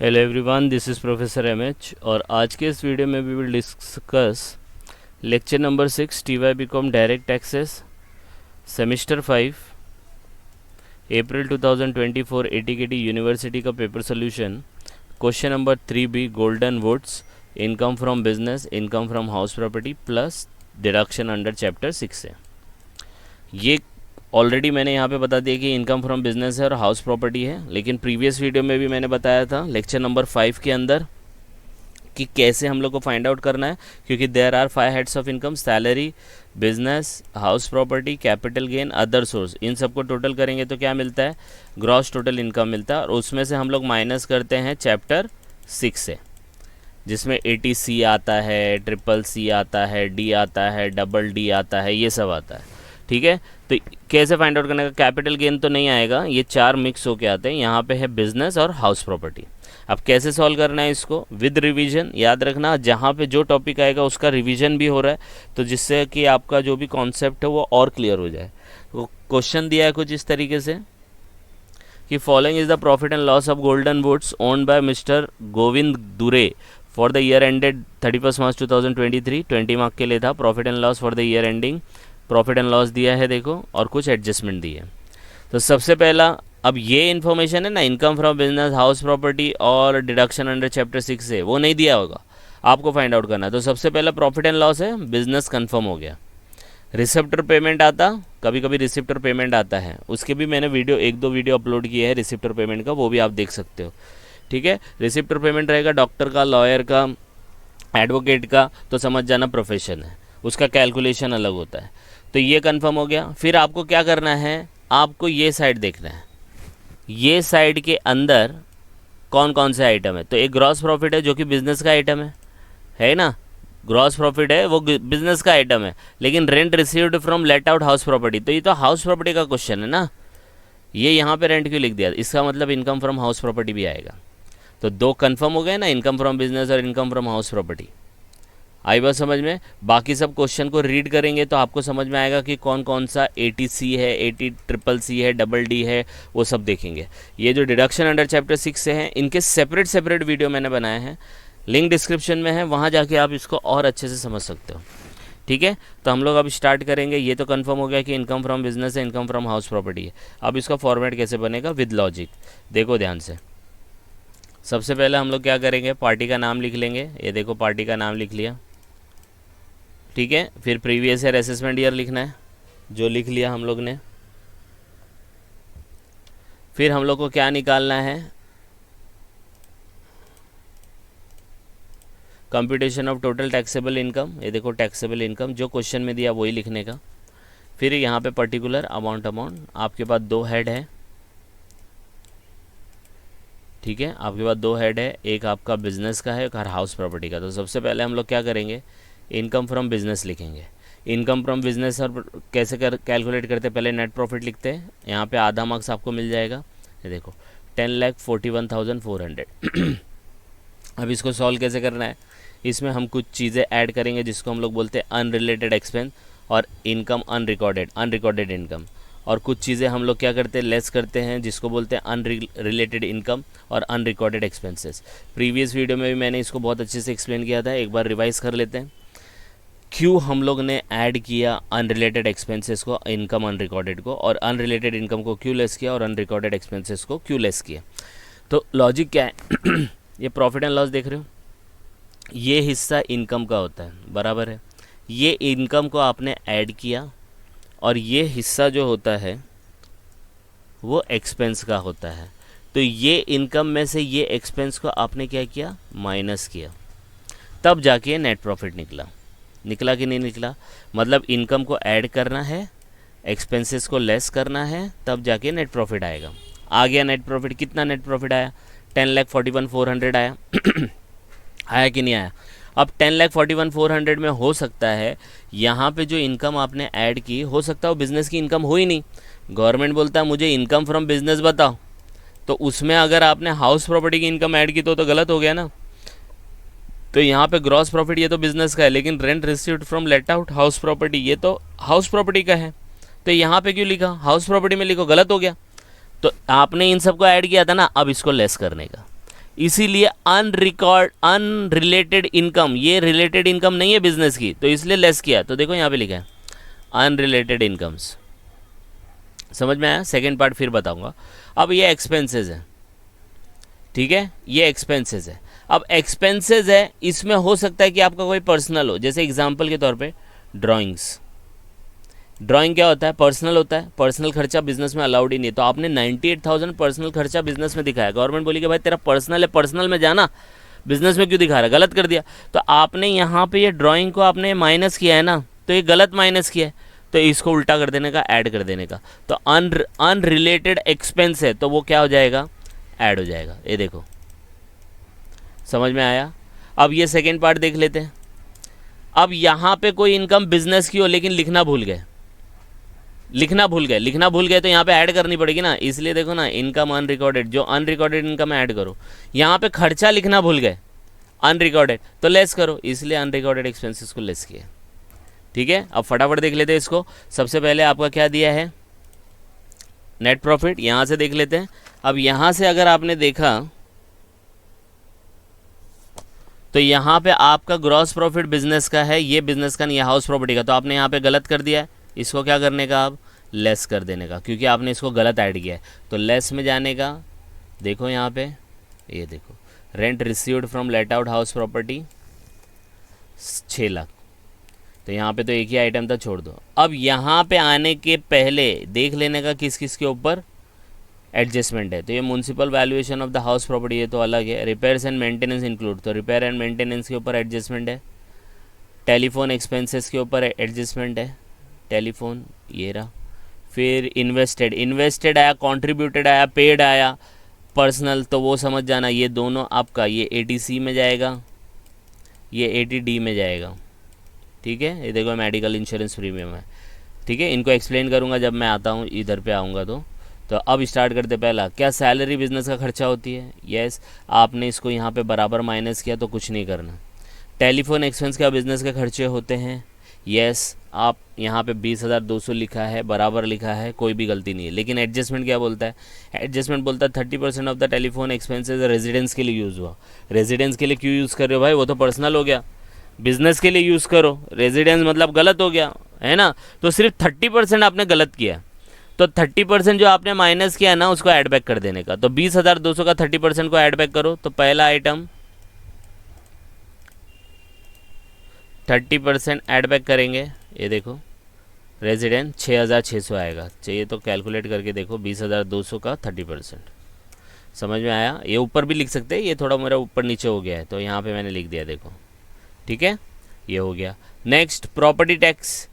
Hello everyone, this is professor MH और आज के इस वीडियो में we will discuss lecture number 6 TY BCom direct taxes semester 5 April 2024 ATKT university का paper solution. Question number 3B Golden Woods, income from business, income from house property plus deduction under chapter 6 है। ये already मैंने यहाँ पे बता दिया कि income from business है और हाउस प्रॉपर्टी है, लेकिन प्रीवियस वीडियो में भी मैंने बताया था लेक्चर नंबर 5 के अंदर कि कैसे हम लोग को फाइंड आउट करना है, क्योंकि there are 5 heads of income, salary, business, house property, capital gain, other source. इन सबको टोटल करेंगे तो क्या मिलता है? ग्रॉस टोटल इनकम मिलता है, और उसमें से हम लोग माइनस करते हैं चैप्टर 6 से, जिसमें ATC आता है, CCC आता है, D आता है, DD आता है, ये सब आता है। ठीक है, तो कैसे फाइंड आउट करने का? कैपिटल गेन तो नहीं आएगा, ये चार मिक्स होके आते हैं। यहाँ पे है बिजनेस और हाउस प्रॉपर्टी। अब कैसे सॉल्व करना है इसको? With revision. याद रखना, जहाँ पे जो टॉपिक आएगा उसका रिवीजन भी हो रहा है, तो जिससे कि आपका जो भी कॉन्सेप्ट है वो और क्लियर हो जाए। तो क्वेश्चन दिया है कुछ इस तरीके से कि following is the profit and loss of Golden Woods owned by mister Govind Dure for the year ended 31 March 2023। 20 mark के लिए था profit and loss for the year ending. Profit and loss दिया है देखो, और कुछ एडजस्टमेंट दी है। तो सबसे पहला, अब ये इन्फॉर्मेशन है ना, income from business, house property और डिडक्शन अंडर चैप्टर 6 से, वो नहीं दिया होगा, आपको फाइंड आउट करना है। तो सबसे पहला प्रॉफिट एंड लॉस है, बिजनेस कंफर्म हो गया। रिसिप्टर पेमेंट आता, कभी कभी रिसिप्टर पेमेंट आता है, उसके भी मैंने वीडियो 1-2 वीडियो अपलोड किए हैं रिसिप्टर पेमेंट का, वो भी आप देख सकते हो। ठीक है, रिसिप्टर पेमेंट रहेगा डॉक्टर का, लॉयर का, एडवोकेट का, तो समझ जाना प्रोफेशन है, उसका कैलकुलेशन अलग होता है। तो ये कंफर्म हो गया। फिर आपको क्या करना है? आपको ये साइड देखना है, ये साइड के अंदर कौन कौन से आइटम है। तो एक ग्रॉस प्रॉफिट है जो कि बिजनेस का आइटम है ना, ग्रॉस प्रॉफिट है वो बिजनेस का आइटम है, लेकिन rent received from let out house property, तो ये तो हाउस प्रॉपर्टी का क्वेश्चन है ना। ये यहाँ पे रेंट क्यों लिख दिया? इसका मतलब इनकम फ्रॉम हाउस प्रॉपर्टी भी आएगा। तो दो कंफर्म हो गए ना, इनकम फ्रॉम बिजनेस और इनकम फ्रॉम हाउस प्रॉपर्टी। आई बात समझ में? बाकी सब क्वेश्चन को रीड करेंगे तो आपको समझ में आएगा कि कौन कौन सा ATC है, CCC है, DD है, वो सब देखेंगे। ये जो डिडक्शन अंडर चैप्टर 6 से हैं, इनके सेपरेट सेपरेट वीडियो मैंने बनाए हैं, लिंक डिस्क्रिप्शन में है, वहाँ जाके आप इसको और अच्छे से समझ सकते हो। ठीक है, तो हम लोग अब स्टार्ट करेंगे। ये तो कंफर्म हो गया कि इनकम फ्रॉम बिजनेस है, इनकम फ्रॉम हाउस प्रॉपर्टी है। अब इसका फॉर्मेट कैसे बनेगा विद लॉजिक, देखो ध्यान से। सबसे पहले हम लोग क्या करेंगे? पार्टी का नाम लिख लेंगे। ये देखो, पार्टी का नाम लिख लिया। ठीक है, फिर प्रीवियस ईयर असेसमेंट ईयर लिखना है, जो लिख लिया हम लोग ने। फिर हम लोग को क्या निकालना है? Computation of total taxable income. ये देखो, टैक्सेबल इनकम जो क्वेश्चन में दिया वही लिखने का। फिर यहाँ पे पर्टिकुलर अमाउंट आपके पास 2 हेड है। ठीक है, आपके पास 2 हेड है, एक आपका बिजनेस का है, एक हाउस प्रॉपर्टी का। तो सबसे पहले हम लोग क्या करेंगे? इनकम फ्रॉम बिजनेस लिखेंगे। इनकम फ्रॉम बिजनेस और कैसे कैलकुलेट करते हैं? पहले नेट प्रॉफिट लिखते हैं, यहाँ पे आधा मार्क्स आपको मिल जाएगा। ये देखो 10,41,400। अब इसको सॉल्व कैसे करना है? इसमें हम कुछ चीज़ें ऐड करेंगे जिसको हम लोग बोलते हैं अनरिलेटेड एक्सपेंस और इनकम अनरिकॉर्डेड इनकम, और कुछ चीज़ें हम लोग क्या करते हैं? लेस करते हैं, जिसको बोलते हैं अनरिलेटेड इनकम और अनरिकॉर्डेड एक्सपेंसेस। प्रीवियस वीडियो में भी मैंने इसको बहुत अच्छे से एक्सप्लेन किया था, एक बार रिवाइज कर लेते हैं। क्यों हम लोग ने ऐड किया अनरिलेटेड एक्सपेंसेस को इनकम अनरिकॉर्डेड को, और अनरिलेटेड इनकम को क्यों लेस किया और अनरिकॉर्डेड एक्सपेंसेस को क्यों लेस किया? तो लॉजिक क्या है? ये प्रॉफिट एंड लॉस देख रहे हो, ये हिस्सा इनकम का होता है, बराबर है। ये इनकम को आपने ऐड किया, और ये हिस्सा जो होता है वो एक्सपेंस का होता है। तो ये इनकम में से ये एक्सपेंस को आपने क्या किया? माइनस किया, तब जाके नेट प्रॉफिट निकला कि नहीं निकला? मतलब इनकम को ऐड करना है, एक्सपेंसेस को लेस करना है, तब जाके नेट प्रॉफिट आएगा। आ गया नेट प्रॉफिट। कितना नेट प्रॉफिट आया? 10,41,400 आया। आया कि नहीं आया? अब 10,41,400 में हो सकता है यहाँ पे जो इनकम आपने ऐड की, हो सकता है वो बिज़नेस की इनकम हो ही नहीं। गवर्नमेंट बोलता है मुझे इनकम फ्रॉम बिजनेस बताओ, तो उसमें अगर आपने हाउस प्रॉपर्टी की इनकम ऐड की तो गलत हो गया ना। तो यहाँ पे ग्रॉस प्रॉफिट ये तो बिजनेस का है, लेकिन rent received from let out house property ये तो हाउस प्रॉपर्टी का है। तो यहाँ पे क्यों लिखा? हाउस प्रॉपर्टी में लिखो, गलत हो गया। तो आपने इन सबको ऐड किया था ना, अब इसको लेस करने का। इसीलिए अनरिलेटेड इनकम, ये रिलेटेड इनकम नहीं है बिजनेस की, तो इसलिए लेस किया। तो देखो यहाँ पे लिखा है अनरिलेटेड इनकम्स। समझ में आया? सेकेंड पार्ट फिर बताऊंगा। अब ये एक्सपेंसेस है, ठीक है, ये एक्सपेंसेस है। अब एक्सपेंसेस है, इसमें हो सकता है कि आपका कोई पर्सनल हो, जैसे एग्जांपल के तौर पे ड्राइंग्स। ड्राइंग क्या होता है? पर्सनल होता है। पर्सनल खर्चा बिजनेस में अलाउड ही नहीं है। तो आपने 98,000 पर्सनल खर्चा बिजनेस में दिखाया, गवर्नमेंट बोली कि भाई तेरा पर्सनल है, पर्सनल में जाना, बिजनेस में क्यों दिखा रहा है? गलत कर दिया। तो आपने यहाँ पे ये ड्राइंग को आपने माइनस किया है ना, तो ये गलत माइनस किया है, तो इसको उल्टा कर देने का, ऐड कर देने का। तो अनरिलेटेड एक्सपेंस है, तो वो क्या हो जाएगा? ऐड हो जाएगा। ये देखो, समझ में आया? अब ये सेकेंड पार्ट देख लेते हैं। अब यहाँ पे कोई इनकम बिजनेस की हो लेकिन लिखना भूल गए, लिखना भूल गए तो यहाँ पे ऐड करनी पड़ेगी ना। इसलिए देखो ना, इनकम अनरिकॉर्डेड, जो अनरिकॉर्डेड इनकम ऐड करो। यहाँ पे खर्चा लिखना भूल गए, अनरिकॉर्डेड, तो लेस करो, इसलिए अनरिकॉर्डेड एक्सपेंसेस को लेस किया। ठीक है, अब फटाफट देख लेते हैं इसको। सबसे पहले आपका क्या दिया है? Net profit. यहाँ से देख लेते हैं। अब यहाँ से अगर आपने देखा तो यहाँ पे आपका ग्रॉस प्रॉफिट बिजनेस का है, ये बिजनेस का नहीं है, हाउस प्रॉपर्टी का। तो आपने यहाँ पे गलत कर दिया है, इसको क्या करने का? अब लेस कर देने का, क्योंकि आपने इसको गलत ऐड किया है। तो लेस में जाने का, देखो यहाँ पे, ये देखो, rent received from let out house property 6 lakh. तो यहाँ पे तो एक ही आइटम था, छोड़ दो। अब यहाँ पे आने के पहले देख लेने का किस किस के ऊपर एडजस्टमेंट है। तो ये municipal valuation of the house property, ये तो अलग है। रिपेयर्स एंड मेंटेनेंस इंक्लूड, तो रिपेयर एंड मेंटेनेंस के ऊपर एडजस्टमेंट है। टेलीफोन एक्सपेंसेस के ऊपर एडजस्टमेंट है, टेलीफोन ये रहा। फिर इन्वेस्टेड आया, कॉन्ट्रीब्यूटेड आया, पेड आया, पर्सनल, तो वो समझ जाना, ये दोनों आपका, ये 80C में जाएगा, ये 80D में जाएगा। ठीक है, ये देखो मेडिकल इंश्योरेंस प्रीमियम है। ठीक है, इनको एक्सप्लेन करूँगा जब मैं आता हूँ, इधर पे आऊँगा तो अब स्टार्ट करते। पहला, क्या सैलरी बिजनेस का खर्चा होती है? यस, आपने इसको यहाँ पे बराबर माइनस किया, तो कुछ नहीं करना। टेलीफोन एक्सपेंस क्या बिजनेस के खर्चे होते हैं? यस, आप यहाँ पे 20,200 लिखा है, बराबर लिखा है, कोई भी गलती नहीं है। लेकिन एडजस्टमेंट क्या बोलता है? एडजस्टमेंट बोलता है 30% of the telephone expenses residence के लिए यूज़ हुआ। रेजिडेंस के लिए क्यों यूज़ कर रहे हो भाई? वो तो पर्सनल हो गया, बिजनेस के लिए यूज़ करो। रेजिडेंस मतलब गलत हो गया, है ना? तो सिर्फ 30% आपने गलत किया, तो 30% जो आपने माइनस किया ना, उसको ऐड बैक कर देने का। तो 20,200 का 30% को ऐड बैक करो। तो पहला आइटम 30% ऐड बैक करेंगे, ये देखो, रेजिडेंट 6,600 आएगा। चाहिए तो कैलकुलेट करके देखो, 20,200 का 30%। समझ में आया? ये ऊपर भी लिख सकते हैं, ये थोड़ा मेरा ऊपर नीचे हो गया है, तो यहाँ पे मैंने लिख दिया, देखो। ठीक है, ये हो गया। Next, property tax.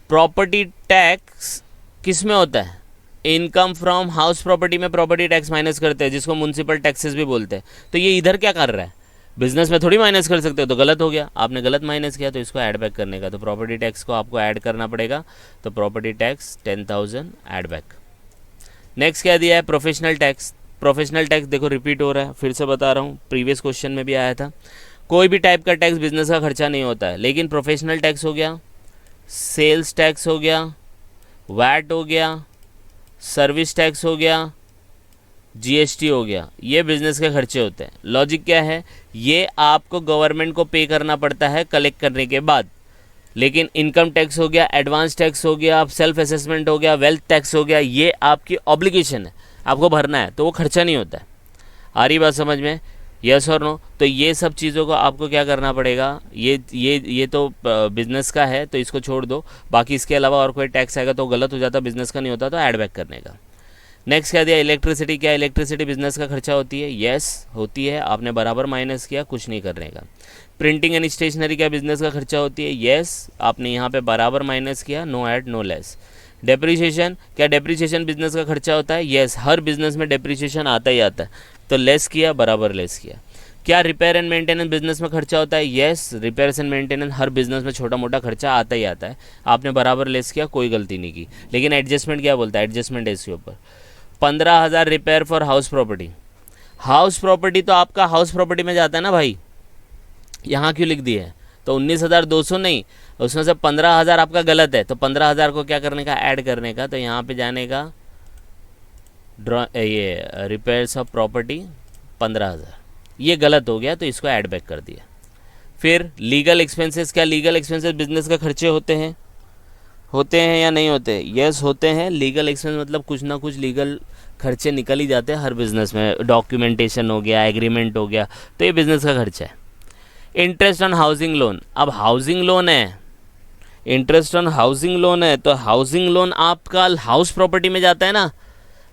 Property tax किस में होता है? इनकम फ्रॉम हाउस प्रॉपर्टी में प्रॉपर्टी टैक्स माइनस करते हैं, जिसको म्यूनसिपल टैक्सेस भी बोलते हैं। तो ये इधर क्या कर रहा है? बिजनेस में थोड़ी माइनस कर सकते हो, तो गलत हो गया, आपने गलत माइनस किया, तो इसको ऐड बैक करने का। तो प्रॉपर्टी टैक्स को आपको ऐड करना पड़ेगा। तो property tax 10,000 add back. Next क्या दिया है? Professional tax. प्रोफेशनल टैक्स देखो रिपीट हो रहा है, फिर से बता रहा हूँ, प्रीवियस क्वेश्चन में भी आया था। कोई भी टाइप का टैक्स बिजनेस का खर्चा नहीं होता है, लेकिन प्रोफेशनल टैक्स हो गया, सेल्स टैक्स हो गया, वैट हो गया, सर्विस टैक्स हो गया, जीएसटी हो गया, ये बिजनेस के खर्चे होते हैं। लॉजिक क्या है? ये आपको गवर्नमेंट को पे करना पड़ता है कलेक्ट करने के बाद। लेकिन इनकम टैक्स हो गया, एडवांस टैक्स हो गया, सेल्फ असेसमेंट हो गया, वेल्थ टैक्स हो गया, ये आपकी ऑब्लिगेशन है, आपको भरना है, तो वो खर्चा नहीं होता है। आ रही बात समझ में? यस और नो? तो ये सब चीज़ों को आपको क्या करना पड़ेगा? ये तो बिजनेस का है, तो इसको छोड़ दो। बाकी इसके अलावा और कोई टैक्स आएगा तो गलत हो जाता, बिजनेस का नहीं होता, तो ऐड बैक करने का। नेक्स्ट क्या दिया? इलेक्ट्रिसिटी। क्या इलेक्ट्रिसिटी बिजनेस का खर्चा होती है? यस होती है, आपने बराबर माइनस किया, कुछ नहीं करने का। प्रिंटिंग एंड स्टेशनरी क्या बिजनेस का खर्चा होती है? यस, आपने यहाँ पे बराबर माइनस किया, no add no less. Depreciation. क्या डेप्रीशिएशन बिजनेस का खर्चा होता है? यस, हर बिजनेस में डेप्रीशिएशन आता ही आता है, तो लेस किया, बराबर लेस किया। क्या रिपेयर एंड मेंटेनेंस बिजनेस में खर्चा होता है? Yes, repair and maintenance her business में छोटा मोटा खर्चा आता ही आता है, आपने बराबर लेस किया, कोई गलती नहीं की। लेकिन एडजस्टमेंट क्या बोलता है? एडजस्टमेंट है इसके ऊपर 15,000 repair for house property. House property तो आपका हाउस प्रॉपर्टी में जाता है ना भाई, यहाँ क्यों लिख दिए है? तो 19,200 नहीं, उसमें से 15,000 आपका गलत है, तो 15,000 को क्या करने का? ऐड करने का। तो यहाँ पे जाने का, ये रिपेयर्स ऑफ प्रॉपर्टी 15,000, ये गलत हो गया तो इसको ऐड बैक कर दिया। फिर लीगल एक्सपेंसेस, क्या लीगल एक्सपेंसेस बिजनेस का खर्चे होते हैं या नहीं होते? यस होते हैं। लीगल एक्सपेंस मतलब कुछ ना कुछ लीगल खर्चे निकल ही जाते हैं हर बिज़नेस में, डॉक्यूमेंटेशन हो गया, एग्रीमेंट हो गया, तो ये बिज़नेस का खर्चा है। इंटरेस्ट ऑन हाउसिंग लोन, अब हाउसिंग लोन है, इंटरेस्ट ऑन हाउसिंग लोन है तो हाउसिंग लोन आपका हाउस प्रॉपर्टी में जाता है ना।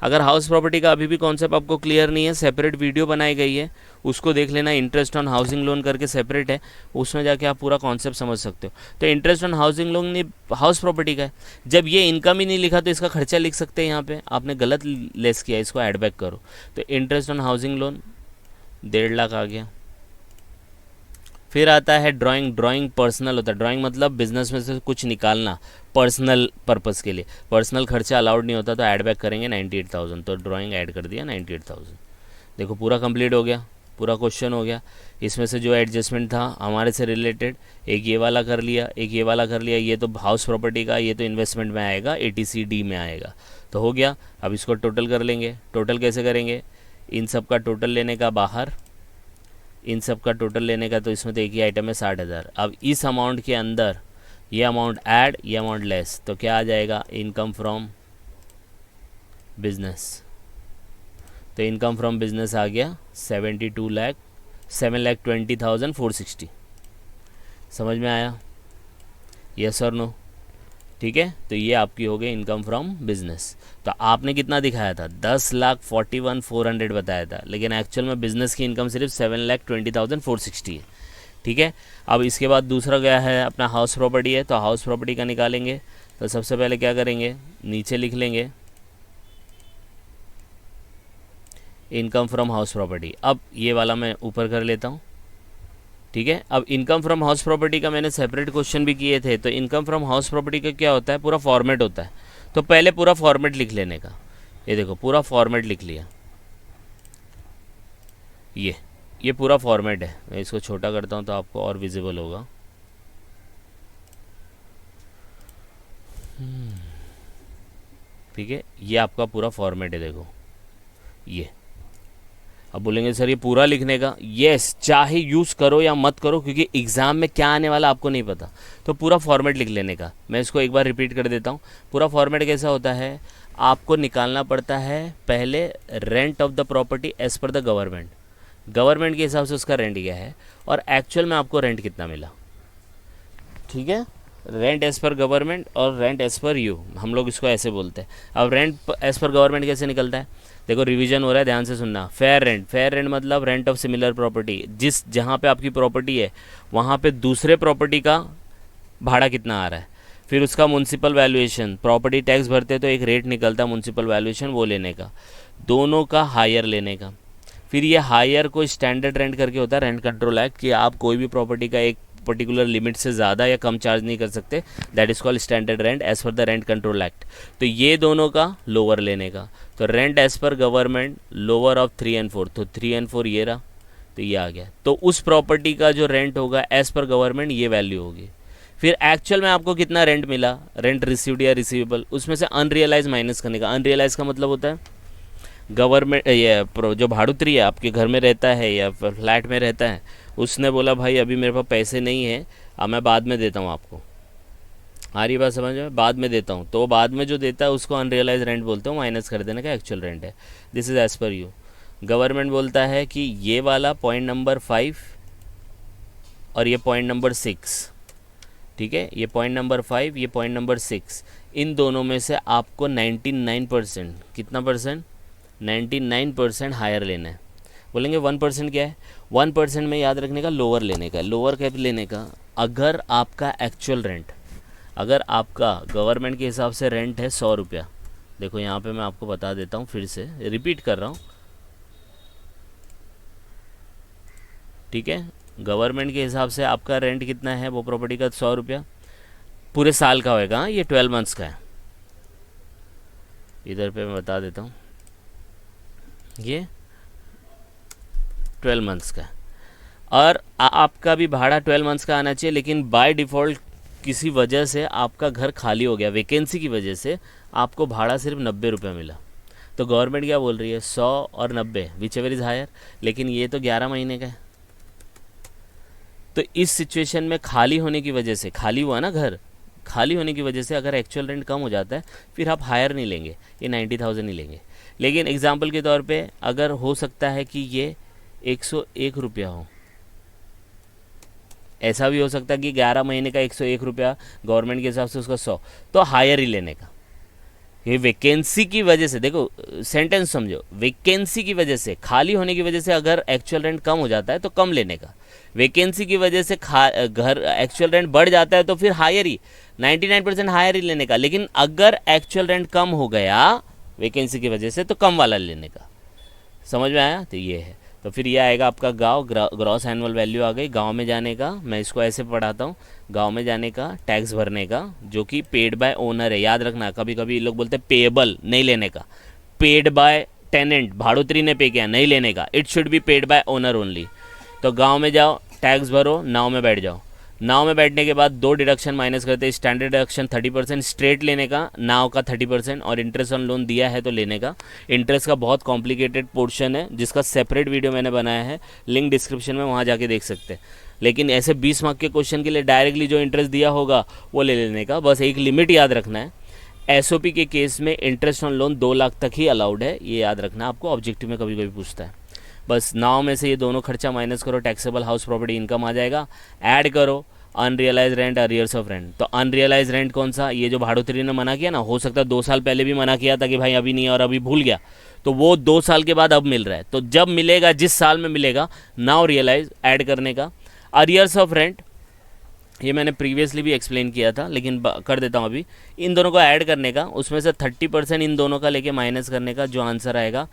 अगर हाउस प्रॉपर्टी का अभी भी कॉन्सेप्ट आपको क्लियर नहीं है, सेपरेट वीडियो बनाई गई है, उसको देख लेना, इंटरेस्ट ऑन हाउसिंग लोन करके सेपरेट है, उसमें जाके आप पूरा कॉन्सेप्ट समझ सकते हो। तो इंटरेस्ट ऑन हाउसिंग लोन नहीं, हाउस प्रॉपर्टी का है। जब ये इनकम ही नहीं लिखा तो इसका खर्चा लिख सकते हैं, यहाँ पे आपने गलत लेस किया, इसको ऐड बैक करो। तो interest on housing loan 1.5 lakh आ गया। फिर आता है ड्राइंग, ड्राइंग पर्सनल होता है, ड्राइंग मतलब बिजनेस में से कुछ निकालना पर्सनल पर्पस के लिए, पर्सनल खर्चा अलाउड नहीं होता तो ऐड बैक करेंगे 98,000, तो ड्राइंग ऐड कर दिया 98,000। देखो पूरा कंप्लीट हो गया, पूरा क्वेश्चन हो गया। इसमें से जो एडजस्टमेंट था हमारे से रिलेटेड, एक ये वाला कर लिया, एक ये वाला कर लिया, ये तो हाउस प्रॉपर्टी का, ये तो इन्वेस्टमेंट में आएगा, ATC-D में आएगा, तो हो गया। अब इसको टोटल कर लेंगे। टोटल कैसे करेंगे? इन सब का टोटल लेने का बाहर, इन सब का टोटल लेने का, तो इसमें तो एक ही आइटम है 60,000। अब इस अमाउंट के अंदर ये अमाउंट ऐड, ये अमाउंट लेस, तो क्या आ जाएगा? Income from business. तो इनकम फ्रॉम बिजनेस आ गया 7,20,460। समझ में आया? यस और नो? ठीक है, तो ये आपकी हो गई इनकम फ्रॉम बिजनेस। तो आपने कितना दिखाया था? 10,41,400 बताया था, लेकिन एक्चुअल में बिजनेस की इनकम सिर्फ 7,20,460 है। ठीक है, अब इसके बाद दूसरा गया है अपना हाउस प्रॉपर्टी है, तो हाउस प्रॉपर्टी का निकालेंगे। तो सबसे पहले क्या करेंगे? नीचे लिख लेंगे इनकम फ्रॉम हाउस प्रॉपर्टी। अब ये वाला मैं ऊपर कर लेता हूँ। ठीक है, अब इनकम फ्रॉम हाउस प्रॉपर्टी का मैंने सेपरेट क्वेश्चन भी किए थे, तो इनकम फ्रॉम हाउस प्रॉपर्टी का क्या होता है? पूरा फॉर्मेट होता है। तो पहले पूरा फॉर्मेट लिख लेने का। ये देखो पूरा फॉर्मेट लिख लिया, ये पूरा फॉर्मेट है। मैं इसको छोटा करता हूँ तो आपको और विजिबल होगा। ठीक है, ये आपका पूरा फॉर्मेट है, देखो ये। अब बोलेंगे सर ये पूरा लिखने का, यस, चाहे यूज़ करो या मत करो, क्योंकि एग्ज़ाम में क्या आने वाला आपको नहीं पता, तो पूरा फॉर्मेट लिख लेने का। मैं इसको एक बार रिपीट कर देता हूँ। पूरा फॉर्मेट कैसा होता है? आपको निकालना पड़ता है पहले rent of the property as per the government, government के हिसाब से उसका रेंट क्या है और एक्चुअल में आपको रेंट कितना मिला। ठीक है, रेंट एज़ पर गवर्नमेंट और रेंट एज़ पर यू, हम लोग इसको ऐसे बोलते हैं। अब रेंट एज़ पर गवर्नमेंट कैसे निकलता है? देखो रिवीजन हो रहा है, ध्यान से सुनना। फेयर रेंट, फेयर रेंट मतलब रेंट ऑफ सिमिलर प्रॉपर्टी, जिस जहाँ पे आपकी प्रॉपर्टी है वहाँ पे दूसरे प्रॉपर्टी का भाड़ा कितना आ रहा है। फिर उसका म्यूनसिपल वैल्यूएशन, प्रॉपर्टी टैक्स भरते तो एक रेट निकलता है म्यूनसिपल वैल्यूएशन, वो लेने का, दोनों का हायर लेने का। फिर ये हायर को स्टैंडर्ड रेंट करके होता है, रेंट कंट्रोल एक्ट, कि आप कोई भी प्रॉपर्टी का एक पर्टिकुलर लिमिट से ज़्यादा या कम चार्ज नहीं कर सकते, that is called standard rent as per the rent control act. तो ये दोनों का लोअर लेने का, तो rent as per government lower of 3 और 4, तो 3 और 4 ये रहा, तो ये आ गया। तो उस प्रॉपर्टी का जो रेंट होगा एज़ पर गवर्नमेंट ये वैल्यू होगी। फिर एक्चुअल में आपको कितना रेंट मिला, रेंट रिसीव्ड या रिसीवेबल, उसमें से अनरियलाइज माइनस करने का। अनरियलाइज का मतलब होता है गवर्नमेंट, ये जो भाड़ुत्री है आपके घर में रहता है या फ्लैट में रहता है, उसने बोला भाई अभी मेरे पास पैसे नहीं है, अब मैं बाद में देता हूँ आपको। आ रही बात समझ में? बाद में देता हूँ, तो बाद में जो देता है उसको अनरियलाइज रेंट बोलते हो, माइनस कर देने का एक्चुअल रेंट है। This is as per you. Government बोलता है कि ये वाला पॉइंट नंबर 5 और ये पॉइंट नंबर 6, ठीक है, ये पॉइंट नंबर 5, ये पॉइंट नंबर 6, इन दोनों में से आपको 99%, कितना परसेंट? 99% हायर लेना है। बोलेंगे 1% क्या है? 1% में याद रखने का लोअर लेने का। लोअर कैप लेने का, अगर आपका एक्चुअल रेंट, अगर आपका गवर्नमेंट के हिसाब से रेंट है 100 रुपया, देखो यहाँ पे मैं आपको बता देता हूँ, फिर से रिपीट कर रहा हूँ। ठीक है, गवर्नमेंट के हिसाब से आपका रेंट कितना है वो प्रॉपर्टी का? 100 रुपया, पूरे साल का होएगा। ये 12 मंथ्स का है। इधर पे मैं बता देता हूँ, ये 12 मंथ्स का, और आपका भी भाड़ा 12 मंथ्स का आना चाहिए, लेकिन बाय डिफ़ॉल्ट किसी वजह से आपका घर खाली हो गया, वैकेंसी की वजह से आपको भाड़ा सिर्फ 90 रुपये मिला, तो गवर्नमेंट क्या बोल रही है, 100 और 90 विच एवर इज़ हायर, लेकिन ये तो 11 महीने का है। तो इस सिचुएशन में खाली होने की वजह से, खाली हुआ ना घर, खाली होने की वजह से अगर एक्चुअल रेंट कम हो जाता है फिर आप हायर नहीं लेंगे, ये 90,000 ही लेंगे। लेकिन एग्जाम्पल के तौर पे अगर हो सकता है कि ये 101 रुपया हो, ऐसा भी हो सकता है कि 11 महीने का 101 रुपया गवर्नमेंट के हिसाब से उसका 100, तो हायर ही लेने का। ये वैकेंसी की वजह से, देखो सेंटेंस समझो, वैकेंसी की वजह से, खाली होने की वजह से अगर एक्चुअल रेंट कम हो जाता है तो कम लेने का, वैकेंसी की वजह से घर एक्चुअल रेंट बढ़ जाता है तो फिर हायर ही, 99% हायर ही लेने का। लेकिन अगर एक्चुअल रेंट कम हो गया वैकेंसी की वजह से तो कम वाला लेने का। समझ में आया? तो ये है। तो फिर ये आएगा आपका गांव, ग्रॉस एनुअल वैल्यू आ गई। गांव में जाने का, मैं इसको ऐसे पढ़ाता हूँ, गांव में जाने का, टैक्स भरने का जो कि पेड बाय ओनर है। याद रखना, कभी कभी लोग बोलते हैं पेएबल, नहीं लेने का। पेड बाय टेनेंट, भाड़ोत्री ने पे किया, नहीं लेने का। It should be paid by owner only. तो गांव में जाओ, टैक्स भरो, नाव में बैठ जाओ। नाव में बैठने के बाद 2 डिडक्शन माइनस करते हैं। स्टैंडर्ड डिडक्शन 30% स्ट्रेट लेने का, नाव का 30%, और इंटरेस्ट ऑन लोन दिया है तो लेने का। इंटरेस्ट का बहुत कॉम्प्लिकेटेड पोर्शन है जिसका सेपरेट वीडियो मैंने बनाया है, लिंक डिस्क्रिप्शन में, वहाँ जाके देख सकते हैं। लेकिन ऐसे 20 मार्क के क्वेश्चन के लिए डायरेक्टली जो इंटरेस्ट दिया होगा वो ले लेने का। बस एक लिमिट याद रखना है, एसओपी के केस में इंटरेस्ट ऑन लोन 2 लाख तक ही अलाउड है, ये याद रखना आपको, ऑब्जेक्टिव में कभी कभी पूछता है। बस नाव में से ये दोनों खर्चा माइनस करो, टैक्सेबल हाउस प्रॉपर्टी इनकम आ जाएगा। ऐड करो unrealise rent, arrears of rent. तो अनरियलाइज रेंट कौन सा, ये जो भाड़ोत्री ने मना किया ना, हो सकता है 2 साल पहले भी मना किया था कि भाई अभी नहीं और अभी भूल गया, तो वो 2 साल के बाद अब मिल रहा है। तो जब मिलेगा, जिस साल में मिलेगा, नाउ रियलाइज ऐड करने का। अरियर्स ऑफ रेंट ये मैंने प्रीवियसली भी एक्सप्लेन किया था, लेकिन कर देता हूँ अभी। इन दोनों को ऐड करने का, उसमें से 30% इन दोनों का लेके माइनस करने का, जो आंसर आएगा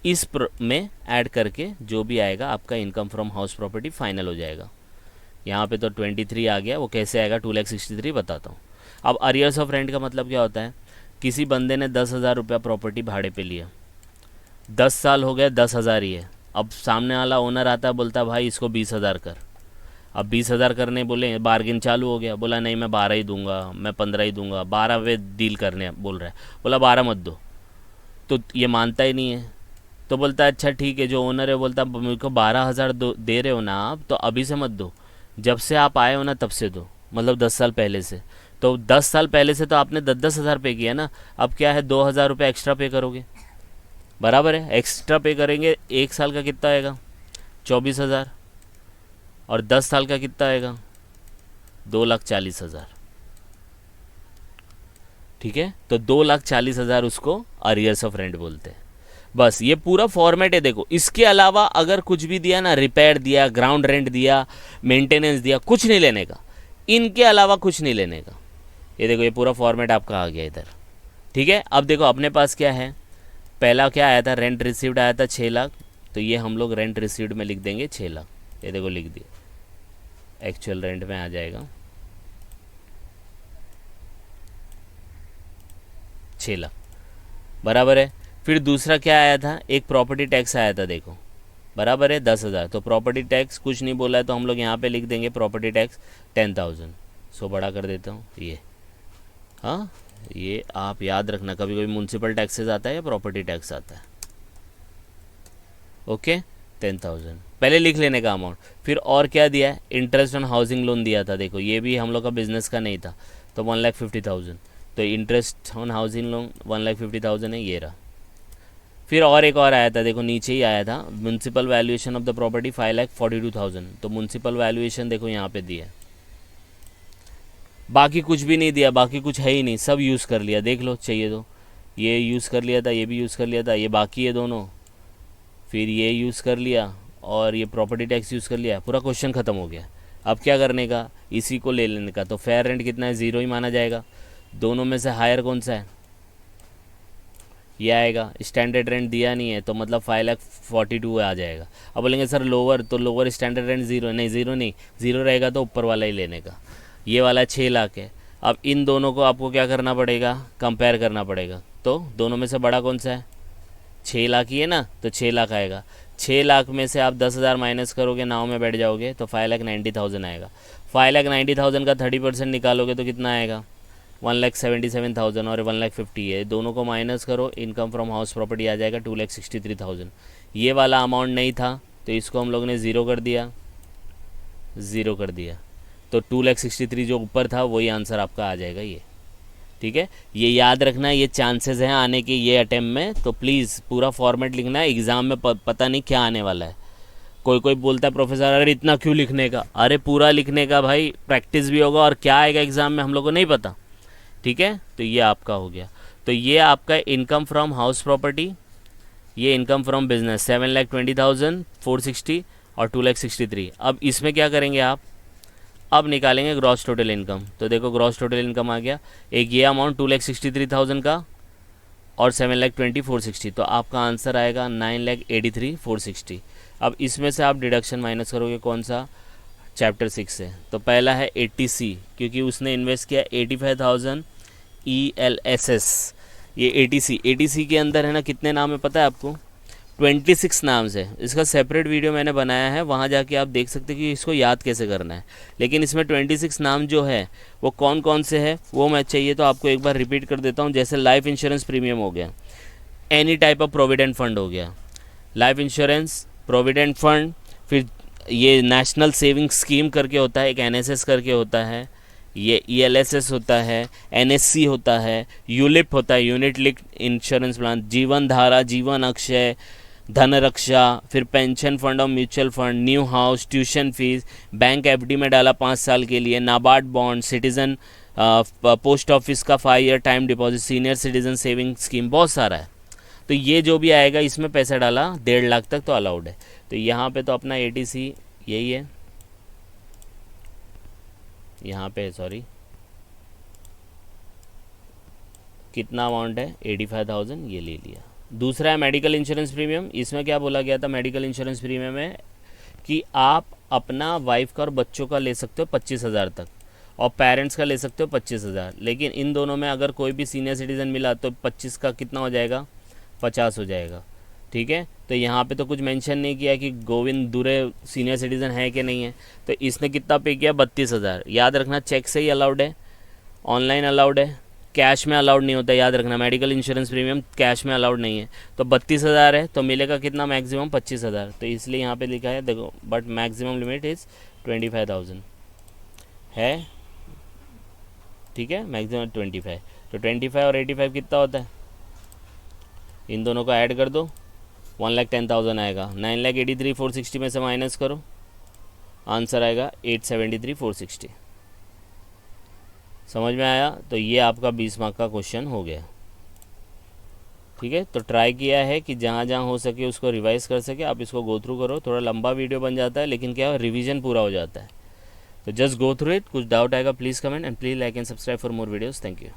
इस में ऐड करके जो भी आएगा आपका income from house property final हो जाएगा। यहाँ पे तो 23 आ गया, वो कैसे आएगा 2,63 बताता हूँ। अब अरियर्स ऑफ रेंट का मतलब क्या होता है, किसी बंदे ने 10,000 रुपया प्रॉपर्टी भाड़े पे लिया, 10 साल हो गए, 10,000 ही है। अब सामने वाला ओनर आता है, बोलता है भाई इसको 20,000 कर। अब 20,000 करने बोले, बार्गेन चालू हो गया, बोला नहीं मैं 12 ही दूंगा, मैं 15 ही दूंगा, 12 वे डील करने बोल रहा है, बोला 12 मत दो। तो ये मानता ही नहीं है, तो बोलता है अच्छा ठीक है, जो ओनर है बोलता है मेरे को 12,000 दे रहे हो ना आप, तो अभी से मत दो, जब से आप आए हो ना तब से दो, मतलब 10 साल पहले से। तो 10 साल पहले से तो आपने 10,000 पे किया ना, अब क्या है 2,000 रुपये एक्स्ट्रा पे करोगे, बराबर है। एक्स्ट्रा पे करेंगे, 1 साल का कितना आएगा 24,000, और 10 साल का कितना आएगा 2,40,000। ठीक है, तो 2,40,000 उसको अरियर्स ऑफ रेंट बोलते हैं। बस ये पूरा फॉर्मेट है। देखो इसके अलावा अगर कुछ भी दिया ना, रिपेयर दिया, ग्राउंड रेंट दिया, मेंटेनेंस दिया, कुछ नहीं लेने का, इनके अलावा कुछ नहीं लेने का। ये देखो ये पूरा फॉर्मेट आपका आ गया इधर। ठीक है, अब देखो अपने पास क्या है, पहला क्या आया था, रेंट रिसीव्ड आया था 6 लाख, तो ये हम लोग रेंट रिसीव्ड में लिख देंगे 6 लाख। ये देखो लिख दिया, एक्चुअल रेंट में आ जाएगा 6 लाख, बराबर है। फिर दूसरा क्या आया था, एक प्रॉपर्टी टैक्स आया था, देखो बराबर है 10,000। तो प्रॉपर्टी टैक्स कुछ नहीं बोला है तो हम लोग यहाँ पे लिख देंगे प्रॉपर्टी टैक्स 10,000। सो बड़ा कर देता हूँ ये, हाँ ये आप याद रखना, कभी कभी म्यूनसिपल टैक्सेस आता है या प्रॉपर्टी टैक्स आता है। ओके 10,000 पहले लिख लेने का अमाउंट। फिर और क्या दिया है, इंटरेस्ट ऑन हाउसिंग लोन दिया था, देखो ये भी हम लोग का बिजनेस का नहीं था, तो 1,50,000। तो इंटरेस्ट ऑन हाउसिंग लोन 1,50,000 है, ये रहा। फिर और एक और आया था, देखो नीचे ही आया था, municipal valuation of the property 5,42,000। तो म्यूनसिपल वैल्यूएशन देखो यहाँ पे दिया, बाकी कुछ भी नहीं दिया, बाकी कुछ है ही नहीं, सब यूज़ कर लिया, देख लो चाहिए तो। ये यूज़ कर लिया था, ये भी यूज़ कर लिया था, ये बाकी है दोनों, फिर ये यूज़ कर लिया और ये प्रॉपर्टी टैक्स यूज़ कर लिया, पूरा क्वेश्चन ख़त्म हो गया। अब क्या करने का, इसी को ले लेने का। तो फेयर रेंट कितना है, 0 ही माना जाएगा। दोनों में से हायर कौन सा है, ये आएगा। स्टैंडर्ड रेंट दिया नहीं है तो मतलब 5,42,000 आ जाएगा। अब बोलेंगे सर लोअर, तो लोअर स्टैंडर्ड रेंट 0 नहीं, 0 नहीं, 0 रहेगा तो ऊपर वाला ही लेने का। ये वाला 6 लाख है। अब इन दोनों को आपको क्या करना पड़ेगा, कंपेयर करना पड़ेगा। तो दोनों में से बड़ा कौन सा है, 6 लाख ही है ना, तो 6 लाख आएगा। 6 लाख में से आप 10,000 माइनस करोगे, नाव में बैठ जाओगे, तो 5,90,000 आएगा। 5,90,000 का 30% निकालोगे तो कितना आएगा, 1,77,000 और 1,50,000 है, दोनों को माइनस करो, इनकम फ्रॉम हाउस प्रॉपर्टी आ जाएगा 2,63,000। ये वाला अमाउंट नहीं था तो इसको हम लोग ने ज़ीरो कर दिया, तो 2,63,000 जो ऊपर था वही आंसर आपका आ जाएगा ये। ठीक है, ये याद रखना, ये चांसेस हैं आने के ये अटेम्प्ट में, तो प्लीज़ पूरा फॉर्मेट लिखना है, एग्ज़ाम में पता नहीं क्या आने वाला है। कोई बोलता है प्रोफेसर अरे इतना क्यों लिखने का, अरे पूरा लिखने का भाई, प्रैक्टिस भी होगा और क्या आएगा एग्ज़ाम में हम लोग को नहीं पता। ठीक है, तो ये आपका हो गया। तो ये आपका इनकम फ्रॉम हाउस प्रॉपर्टी, ये इनकम फ्रॉम बिजनेस 7,20,460 और 2,63,000। अब इसमें क्या करेंगे आप, अब निकालेंगे ग्रॉस टोटल इनकम। तो देखो ग्रॉस टोटल इनकम आ गया, एक ये अमाउंट 2,63,000 का और 7,20,460, तो आपका आंसर आएगा 9,83,460। अब इसमें से आप डिडक्शन माइनस करोगे कौन सा, चैप्टर 6 से। तो पहला है 80C, क्योंकि उसने इन्वेस्ट किया 85,000 ELSS। ये 80C के अंदर है ना कितने नाम है पता है आपको, 26 नाम से। इसका सेपरेट वीडियो मैंने बनाया है, वहाँ जाके आप देख सकते हैं कि इसको याद कैसे करना है। लेकिन इसमें 26 नाम जो है वो कौन कौन से है वो मैं चाहिए तो आपको एक बार रिपीट कर देता हूँ। जैसे लाइफ इंश्योरेंस प्रीमियम हो गया, any type of provident fund हो गया, लाइफ इंश्योरेंस, प्रोविडेंट फंड, फिर ये नेशनल सेविंग स्कीम करके होता है, एक NSS करके होता है, ये ELSS होता है, NSC होता है, यूलिप होता है, यूनिट लिंक्ड इंश्योरेंस प्लान, जीवन धारा, जीवन अक्षय, धन रक्षा, फिर पेंशन फंड और mutual fund, new house, tuition fees, bank FD में डाला 5 साल के लिए, NABARD bond, citizen post office का 5 year time deposit, senior citizen saving scheme, बहुत सारा है। तो ये जो भी आएगा इसमें पैसा डाला 1.5 लाख तक तो अलाउड है। तो यहाँ पे तो अपना 80C यही है, यहाँ पे सॉरी कितना अमाउंट है 85,000 ये ले लिया। दूसरा है मेडिकल इंश्योरेंस प्रीमियम। इसमें क्या बोला गया था मेडिकल इंश्योरेंस प्रीमियम में कि आप अपना वाइफ का और बच्चों का ले सकते हो 25,000 तक और पेरेंट्स का ले सकते हो 25,000। लेकिन इन दोनों में अगर कोई भी सीनियर सिटीज़न मिला तो 25 का कितना हो जाएगा, 50 हो जाएगा। ठीक है, तो यहाँ पे तो कुछ मेंशन नहीं किया कि गोविंद दुरे सीनियर सिटीज़न है कि नहीं है, तो इसने कितना पे किया 32,000। याद रखना चेक से ही अलाउड है, ऑनलाइन अलाउड है, कैश में अलाउड नहीं होता, याद रखना मेडिकल इंश्योरेंस प्रीमियम कैश में अलाउड नहीं है। तो 32,000 है तो मिलेगा कितना मैक्सिमम 25,000, तो इसलिए यहाँ पे लिखा है देखो, बट मैक्सिमम लिमिट इज़ 25,000 है। ठीक है, मैक्सिमम 25। तो 25 और 85 कितना होता है, इन दोनों को ऐड कर दो 1,10,000 आएगा। 9,83,460 में से माइनस करो, आंसर आएगा 873,460। समझ में आया? तो ये आपका 20 मार्क का क्वेश्चन हो गया। ठीक है, तो ट्राई किया है कि जहाँ जहाँ हो सके उसको रिवाइज कर सके। आप इसको गो थ्रू करो, थोड़ा लंबा वीडियो बन जाता है लेकिन क्या रिवीजन पूरा हो जाता है। तो जस्ट गो थ्रू इट, कुछ डाउट आएगा please comment and please like and subscribe for more videos. Thank you.